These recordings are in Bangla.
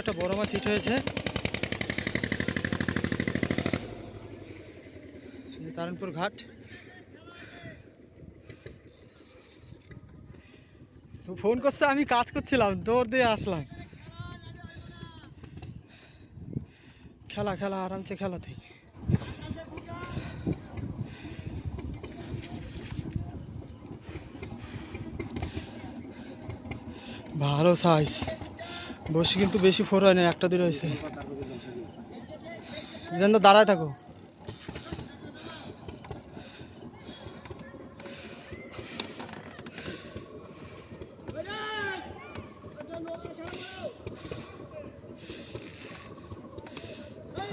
একটা বড় মাছ হিট হয়েছে। তারণপুর ঘাট। ফোন করছে, আমি কাজ করছিলাম, দৌড় দিয়ে আসলাম। খেলা খেলা আরামসে খেলা তুই। ভালো সাইজ বসি, কিন্তু বেশি ফোর হয় না, একটা দুটো হয়েছে। যেন দাঁড়ায় থাকো।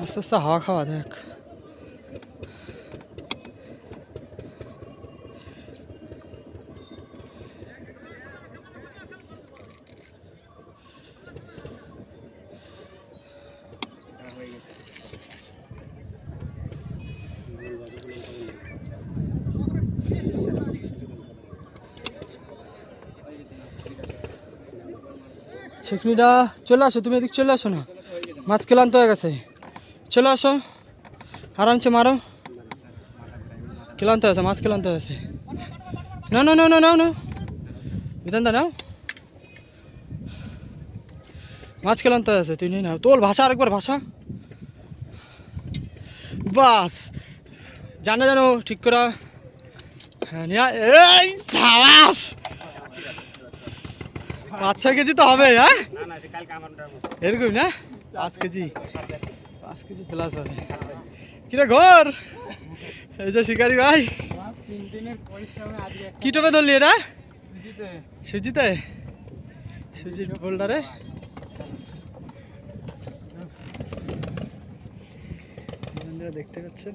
আস্তে আস্তে হাওয়া খাওয়া দেখ। ছিকনিটা চলে আসো, তুমি এদিক চলে আসো না, মাছ ক্লান্ত হয়ে গেছে। চলে আসো, আরামসে মারো। ক্লান্ত হয়েছে, মাছ ক্লান্ত হয়েছে। না না না না নাও না, বিধানদা নাও, মাছ ক্লান্ত হয়েছে, তুই নিয়ে নাও। তোল ভাষা, আরেকবার ভাষা, বাস। জানো জানো ঠিক করা। হ্যাঁ নিয়ে এই সাবাস, 5-6 কেজি তো হবে। হ্যাঁ এরকম না, 5 কেজি, 5 কেজি প্লাস হবে। কিরে ঘর, এই যে শিকারি ভাই, কি টোপে ধরলি এটা? সুজিতে, সুজির বোল্ডারে। দেখতে পাচ্ছেন।